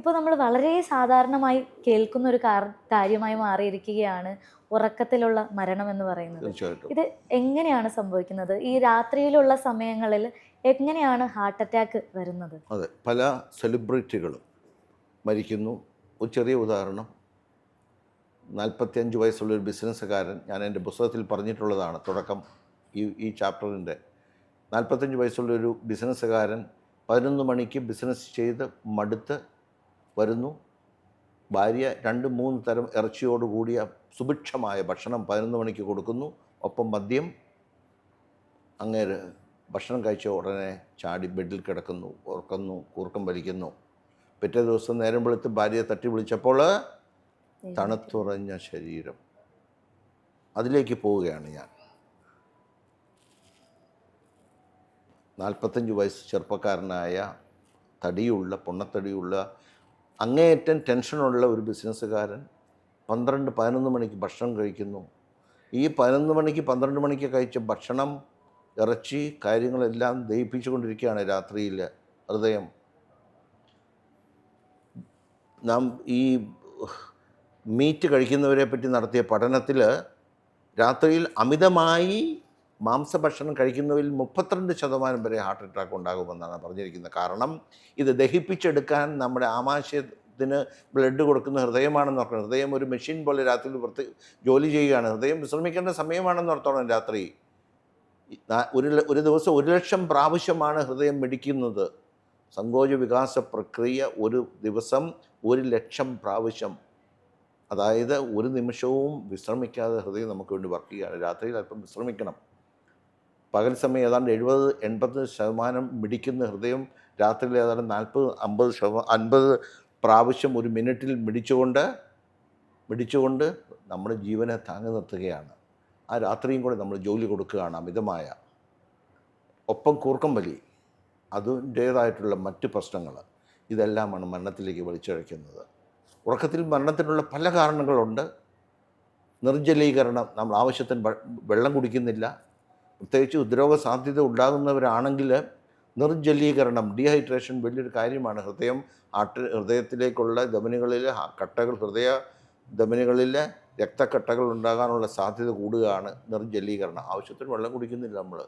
ഇപ്പോൾ നമ്മൾ വളരെ സാധാരണമായി കേൾക്കുന്ന ഒരു കാര്യമായി മാറിയിരിക്കുകയാണ് ഉറക്കത്തിലുള്ള മരണം എന്ന് പറയുന്നത്. തീർച്ചയായിട്ടും. ഇത് എങ്ങനെയാണ് സംഭവിക്കുന്നത്? ഈ രാത്രിയിലുള്ള സമയങ്ങളിൽ എങ്ങനെയാണ് ഹാർട്ട് അറ്റാക്ക് വരുന്നത്? അതെ, പല സെലിബ്രിറ്റികളും മരിക്കുന്നു. ഒരു ചെറിയ ഉദാഹരണം, 45 വയസ്സുള്ളൊരു ബിസിനസ്സുകാരൻ, ഞാൻ എൻ്റെ പുസ്തകത്തിൽ പറഞ്ഞിട്ടുള്ളതാണ് തുടക്കം ഈ ചാപ്റ്ററിൻ്റെ. 45 വയസ്സുള്ളൊരു ബിസിനസ്സുകാരൻ 11 മണിക്ക് ബിസിനസ് ചെയ്ത് മടുത്ത് വരുന്നു. ഭാര്യ 2-3 തരം ഇറച്ചിയോട് കൂടിയ സുഭിക്ഷമായ ഭക്ഷണം 11 മണിക്ക് കൊടുക്കുന്നു. ഒപ്പം മദ്യം. അങ്ങേര് ഭക്ഷണം കഴിച്ച ഉടനെ ചാടി ബെഡിൽ കിടക്കുന്നു, ഓർക്കുന്നു, കൂർക്കം വലിക്കുന്നു. പിറ്റേ ദിവസം നേരം വെളുത്ത് ഭാര്യയെ തട്ടി വിളിച്ചപ്പോൾ തണുത്തുറഞ്ഞ ശരീരം. അതിലേക്ക് പോവുകയാണ് ഞാൻ. 45 വയസ്സ് ചെറുപ്പക്കാരനായ പൊണ്ണത്തടിയുള്ള അങ്ങേയറ്റം ടെൻഷനുള്ള ഒരു ബിസിനസ്സുകാരൻ 12-11 മണിക്ക് ഭക്ഷണം കഴിക്കുന്നു. ഈ 11 മണിക്ക് 12 മണിക്ക് കഴിച്ച ഭക്ഷണം, ഇറച്ചി, കാര്യങ്ങളെല്ലാം ദഹിപ്പിച്ചുകൊണ്ടിരിക്കുകയാണ് രാത്രിയിൽ ഹൃദയം. നാം ഈ മീറ്റ് കഴിക്കുന്നവരെ പറ്റി നടത്തിയ പഠനത്തിൽ രാത്രിയിൽ അമിതമായി മാംസഭക്ഷണം കഴിക്കുന്നവരിൽ 32% വരെ ഹാർട്ട് അറ്റാക്ക് ഉണ്ടാകുമെന്നാണ് പറഞ്ഞിരിക്കുന്നത്. കാരണം ഇത് ദഹിപ്പിച്ചെടുക്കാൻ നമ്മുടെ ആമാശയത്തിന് ബ്ലഡ് കൊടുക്കുന്ന ഹൃദയമാണെന്ന് ഓർക്കണം. ഹൃദയം ഒരു മെഷീൻ പോലെ രാത്രി ജോലി ചെയ്യുകയാണ്. ഹൃദയം വിശ്രമിക്കേണ്ട സമയമാണെന്ന് ഓർത്തോണം. രാത്രി ഒരു ദിവസം 1,00,000 പ്രാവശ്യമാണ് ഹൃദയം മിടിക്കുന്നത്. സങ്കോച വികാസ പ്രക്രിയ ഒരു ദിവസം 1,00,000 പ്രാവശ്യം. അതായത് ഒരു നിമിഷവും വിശ്രമിക്കാതെ ഹൃദയം നമുക്ക് വേണ്ടി വർക്ക് ചെയ്യുകയാണ്. രാത്രിയിൽ അല്പം വിശ്രമിക്കണം. പകൽ സമയം ഏതാണ്ട് 70-80% മിടിക്കുന്ന ഹൃദയം രാത്രിയിൽ ഏതാണ്ട് 40-50 പ്രാവശ്യം ഒരു മിനിറ്റിൽ മിടിച്ചുകൊണ്ട് നമ്മുടെ ജീവനെ താങ്ങി നിർത്തുകയാണ്. ആ രാത്രിയും കൂടെ നമ്മൾ ജോലി കൊടുക്കുകയാണ് അമിതമായ. ഒപ്പം കൂർക്കം വലി, അതിൻ്റേതായിട്ടുള്ള മറ്റ് പ്രശ്നങ്ങൾ, ഇതെല്ലാമാണ് മരണത്തിലേക്ക് വലിച്ചിഴയ്ക്കുന്നത്. ഉറക്കത്തിൽ മരണത്തിനുള്ള പല കാരണങ്ങളുണ്ട്. നിർജ്ജലീകരണം, നമ്മൾ ആവശ്യത്തിന് വെള്ളം കുടിക്കുന്നില്ല. പ്രത്യേകിച്ച് ഹൃദ്രോഗ സാധ്യത ഉണ്ടാകുന്നവരാണെങ്കിൽ നിർജ്ജലീകരണം, ഡീഹൈഡ്രേഷൻ വലിയൊരു കാര്യമാണ്. ഹൃദയത്തിലേക്കുള്ള ധമനികളിൽ കട്ടകൾ, ഹൃദയ ധമനികളിൽ രക്തക്കട്ടകൾ ഉണ്ടാകാനുള്ള സാധ്യത കൂടുകയാണ് നിർജ്ജലീകരണം. ആവശ്യത്തിന് വെള്ളം കുടിക്കുന്നില്ല നമ്മൾ.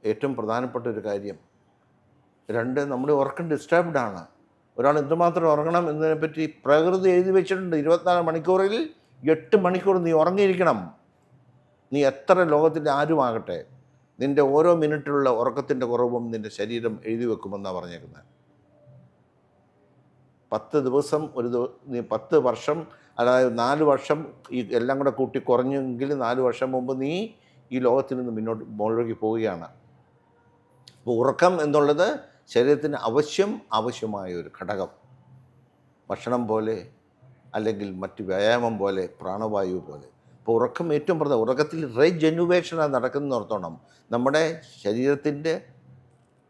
ഏറ്റവും പ്രധാനപ്പെട്ട ഒരു കാര്യം. 2, നമ്മുടെ ഉറക്കം ഡിസ്റ്റർബ്ഡാണ്. ഒരാൾ എന്തുമാത്രം ഉറങ്ങണം എന്നതിനെപ്പറ്റി പ്രകൃതി എഴുതി വെച്ചിട്ടുണ്ട്. 24 മണിക്കൂറിൽ 8 മണിക്കൂർ നീ ഉറങ്ങിയിരിക്കണം. നീ എത്ര ലോകത്തിൻ്റെ ആരുമാകട്ടെ, നിൻ്റെ ഓരോ മിനിറ്റിലുള്ള ഉറക്കത്തിൻ്റെ കുറവും നിൻ്റെ ശരീരം എഴുതി വെക്കുമെന്നാണ് പറഞ്ഞേക്കുന്നത്. 10 ദിവസം നീ 10 വർഷം, അതായത് 4 വർഷം ഈ എല്ലാം കൂടെ കൂട്ടി കുറഞ്ഞെങ്കിൽ 4 വർഷം മുമ്പ് നീ ഈ ലോകത്തിൽ നിന്ന് മുകളിലേക്ക് പോവുകയാണ്. അപ്പോൾ ഉറക്കം എന്നുള്ളത് ശരീരത്തിന് ആവശ്യമായ ഒരു ഘടകം. ഭക്ഷണം പോലെ, അല്ലെങ്കിൽ മറ്റ് വ്യായാമം പോലെ, പ്രാണവായു പോലെ. അപ്പോൾ ഉറക്കം ഏറ്റവും പ്രധാനം. ഉറക്കത്തിൽ റീജനുവേഷനാണ് നടക്കുന്നത് ഓർത്തോണം. നമ്മുടെ ശരീരത്തിൻ്റെ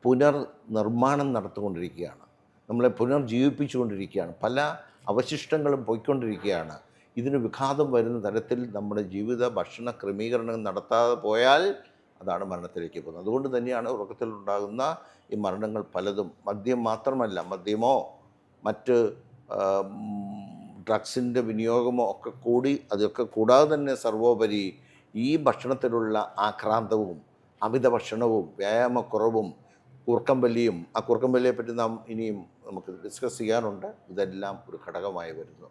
പുനർനിർമ്മാണം നടത്തിക്കൊണ്ടിരിക്കുകയാണ്. നമ്മളെ പുനർജീവിപ്പിച്ചുകൊണ്ടിരിക്കുകയാണ്. പല അവശിഷ്ടങ്ങളും പോയിക്കൊണ്ടിരിക്കുകയാണ്. ഇതിന് വിഘാതം വരുന്ന തരത്തിൽ നമ്മുടെ ജീവിത ഭക്ഷണ ക്രമീകരണം നടത്താതെ പോയാൽ അതാണ് മരണത്തിലേക്ക് പോകുന്നത്. അതുകൊണ്ട് തന്നെയാണ് ഉറക്കത്തിലുണ്ടാകുന്ന ഈ മരണങ്ങൾ പലതും. മദ്യം മാത്രമല്ല, മദ്യമോ മറ്റ് ഡ്രഗ്സിൻ്റെ വിനിയോഗമോ ഒക്കെ കൂടി, അതൊക്കെ കൂടാതെ തന്നെ സർവോപരി ഈ ഭക്ഷണത്തിലുള്ള ആക്രാന്തവും അമിത ഭക്ഷണവും വ്യായാമക്കുറവും കൂർക്കം വലിയെ പറ്റി നാം ഇനിയും നമുക്ക് ഡിസ്കസ് ചെയ്യാറുണ്ട്. ഇതെല്ലാം ഒരു ഘടകമായി വരുന്നു.